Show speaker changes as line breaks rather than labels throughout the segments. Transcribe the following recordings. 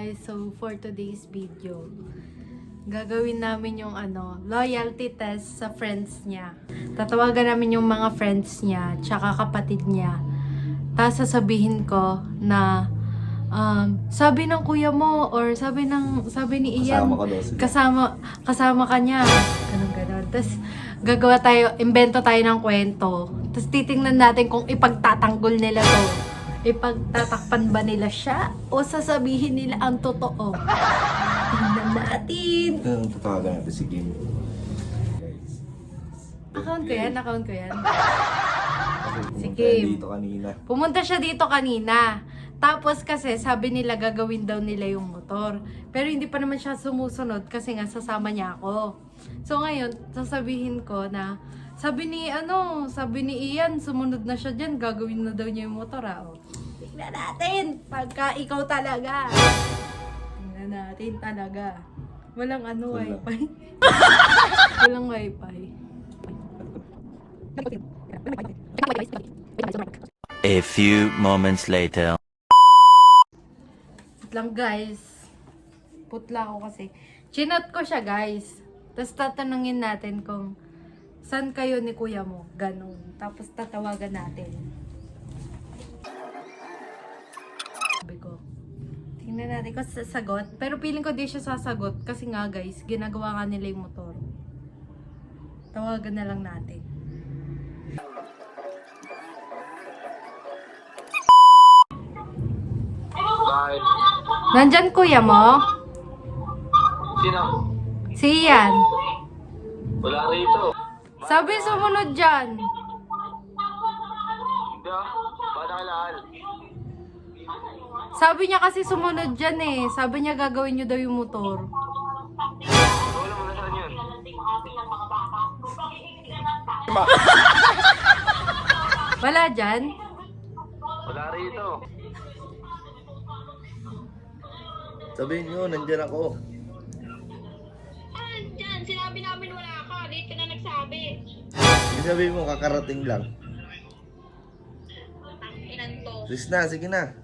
guys, so for today's video, gagawin namin yung loyalty test sa friends niya. Tatawagan namin yung mga friends niya, tsaka kapatid niya. Tapos sasabihin ko na sabi ng kuya mo or sabi ni Ian, kasama ka niya. Ganun. Tapos gagawa tayo, invento tayo ng kwento. Tapos titingnan natin kung ipagtatanggol nila to. Ipagtatakpan ba nila siya o sasabihin nila ang totoo? Tingnan natin.
Tatawagan natin si Kim.
Account ko yan. Si
Pumunta
Kim.
dito kanina.
Pumunta siya dito kanina. Tapos kasi sabi nila gagawin daw nila yung motor. Pero hindi pa naman siya sumusunod kasi nga sasama niya ako. So ngayon, sasabihin ko na sabi ni Ian, sumunod na siya dyan, gagawin na daw niya yung motor. Tingnan natin, pagka ikaw talaga. Tingnan natin talaga. Walang wifi. Walang wifi.
A few moments later.
Lang guys. Putla ako kasi. Chinat ko siya guys. Tapos tatanungin natin kung saan kayo ni kuya mo? Ganun. Tapos tatawagan natin. Sabi ko. Tingnan natin kung sasagot. Pero feeling ko di siya sasagot. Kasi nga guys, ginagawa nga nila yung motor. Tawagan na lang natin.
Bakit?
Nandyan kuya mo?
Sino?
Si Ian.
Wala rito.
Sabi sumunod dyan.
Hindi ah. Paano kailangan?
Sabi niya kasi sumunod dyan eh. Sabi niya gagawin niyo daw yung motor.
Wala mo na saan yun.
Wala dyan?
Wala rito.
Sabihin nyo, nandyan ako.
Diyan, sinabi namin wala ka. Late ka na nagsabi.
Sabihin mo, kakarating lang.
Inan to.
Please na, sige na.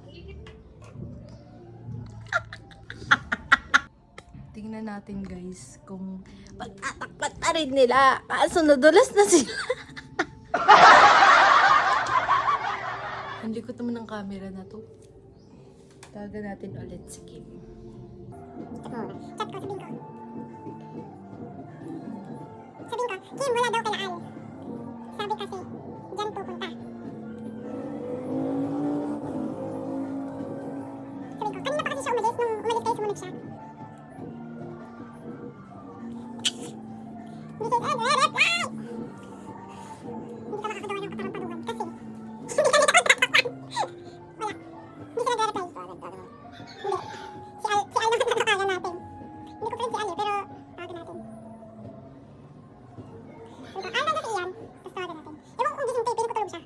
Tingnan natin guys kung pagtatakpat pa rin nila. Kaso nadulas na sila. Ang likot naman ng camera na to. Tawagan natin ulit si Kim.
Chat ko, sabihin ko. Kim, wala daw kailangan. Sabi kasi, dyan pupunta. Sabihin ko, kanina pa kasi siya umalis. Nung umalis kayo, sumunod siya. Hindi ka reply! Hindi ka makakagawa ng katarang-paluhan kasi hindi ka natatakpan. Wala. Hindi ka nag-reply. Hindi. Si Al lang ang nakakala natin. Hindi ko friend si Al pero tawagan natin. Sabi ko, nandun si Ian. Tapos tawagan natin. Ewan ko kung gising tayo, piling ko tulog siya.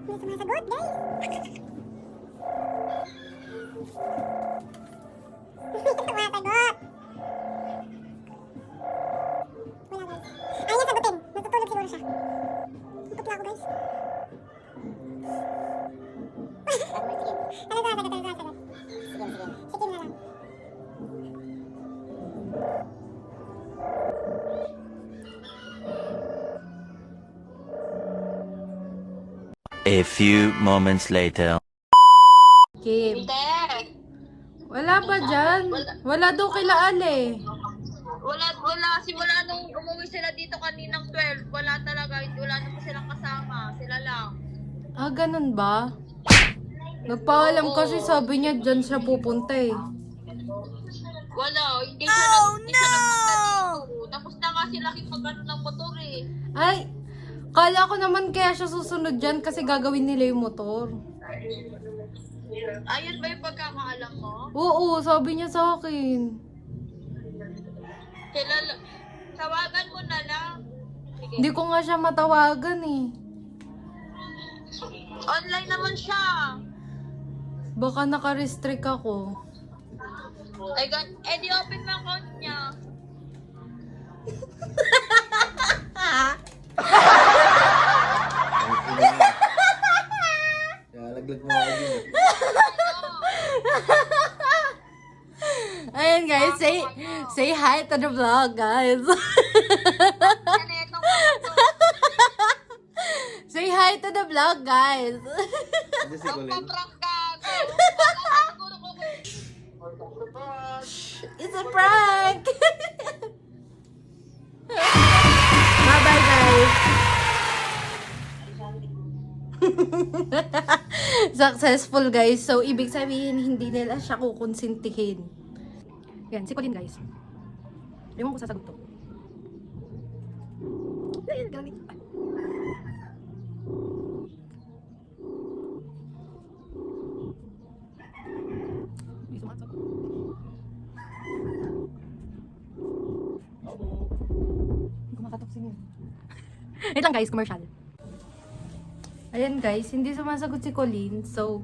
May sumasagot, guys. May sumasagot. Wala, guys. Ayaw niya sagutin. Natutulog siguro siya. Putla ako, guys. Talaga. Sige na lang.
A few moments later.
Kim.
Hindi.
Wala ba dyan? Wala daw kila Al eh.
Wala. Simula nung umuwi sila dito kaninang 12, wala talaga. Wala na po silang kasama. Sila lang.
Ah, ganun ba? Nagpaalam kasi sabi niya dyan siya pupunta eh.
Wala. Hindi siya nagpunta dito. Tapos na nga sila mag-ano ng motor eh.
Ay, kala ko naman kaya siya susunod dyan kasi gagawin nila yung motor.
Ayun ba yung pagkakaalam mo?
Oo, sabi niya sa akin.
Tawagan mo na lang. Sige.
Hindi ko nga siya matawagan eh.
Online naman siya.
Baka naka-restrict ako.
Di open mo account niya.
hi to the vlog, guys.
Yan eh, itong
Say hi to the vlog, guys.
Hindi si Colin.
prank ka. Wala siguro ko.
It's a prank. Bye-bye, guys. Successful, guys. So, ibig sabihin, hindi nila siya kukonsintihin. Yan, si Colin, guys. Ewan ko sasagot to. Ayan, gamit. Hindi sumasagot. Hindi kumakatok sa'yo. Wait lang, guys, commercial. Ayan, guys, hindi sumasagot si Colin. So,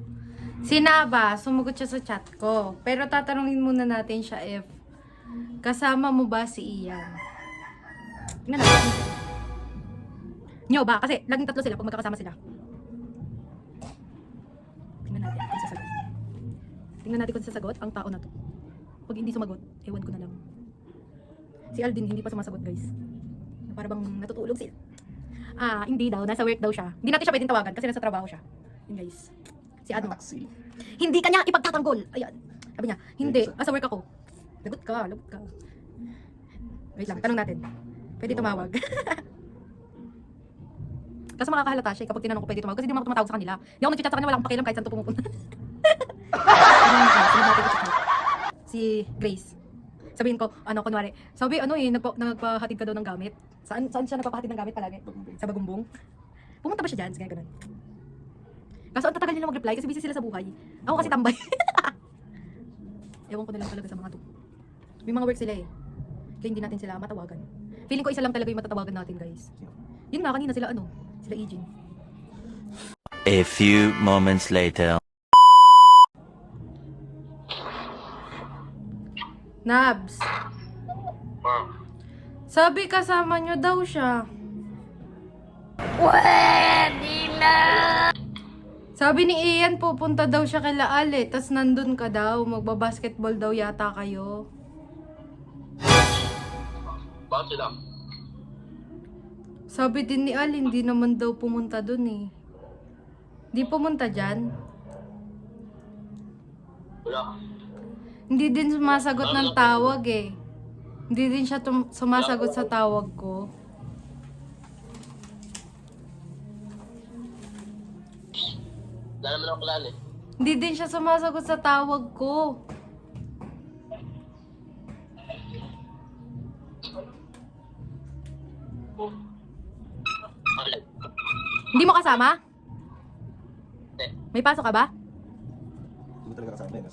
si Naba, sumagot siya sa chat ko. Pero tatanungin muna natin siya if kasama mo ba si Ian? Tingnan natin. Nyo ba? Kasi laging tatlo sila pag magkakasama sila. Tingnan natin kung sasagot. Tingnan natin kung sasagot ang tao na to. Pag hindi sumagot, ewan ko na lang. Si Aldin hindi pa sumasagot, guys. Para bang natutulog sila. Hindi daw. Nasa work daw siya. Hindi natin siya pwedeng tawagan kasi nasa trabaho siya. Yun, guys. Si ano?
Taxi.
Hindi kanya ipagtatanggol. Ayan. Sabi niya, hindi. Sa work ako. Lagot ka, lagot ka. Wait lang, tanong natin. Pwede tumawag. Kaso makakahalata siya kapag tinanong ko pwede tumawag kasi hindi naman ako tumatawag sa kanila. Hindi ako nag-chat sa kanya, wala akong pakialam kahit saan to pumupunta. Si Grace. Sabihin ko, kunwari, sabi, nagpahatid ka daw ng gamit. Saan siya nagpapahatid ng gamit palagi? Sa Bagumbong. Pumunta ba siya dyan? Sige, ganun. Kaso ang tatagal nila mag-reply kasi busy sila sa buhay. Ako kasi tambay. Ewan ko na lang talaga sa mga to. May mga work sila eh. Kaya hindi natin sila matawagan. Feeling ko isa lang talaga yung matatawagan natin, guys. Yun nga, kanina sila sila Eugene.
A few moments later.
Nabs, sabi kasama nyo daw siya.
Pwede na.
Sabi ni Ian, pupunta daw siya kay Laal eh. Tas nandun ka daw, magbabasketball daw yata kayo.
Bakit sila?
Sabi din ni Al, hindi naman daw pumunta dun eh. Di pumunta dyan.
Wala.
Hindi din sumasagot ng tawag eh. Hindi din siya sumasagot sa tawag ko.
Wala naman ako kilala eh.
Hindi din siya sumasagot sa tawag ko.
Wala.
Hindi mo kasama?
Hindi.
May pasok ka ba?
Hindi mo talaga kasama yun.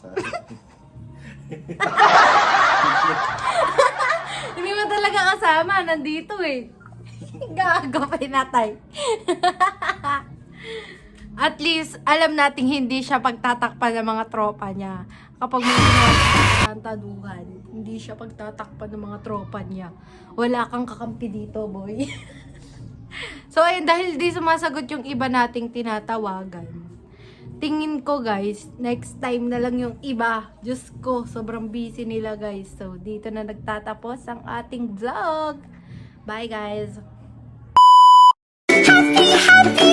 Hindi mo talaga kasama. Nandito eh. Gago, pinatay. At least, alam nating hindi siya pagtatakpan ng mga tropa niya. Kapag may ginawa taduhan, hindi siya pagtatakpan ng mga tropa niya. Wala kang kakampi dito, boy. So, ayun, dahil di sumasagot yung iba nating tinatawagan, tingin ko, guys, next time na lang yung iba. Diyos ko, sobrang busy nila, guys. So, dito na nagtatapos ang ating vlog. Bye, guys!
Happy, happy.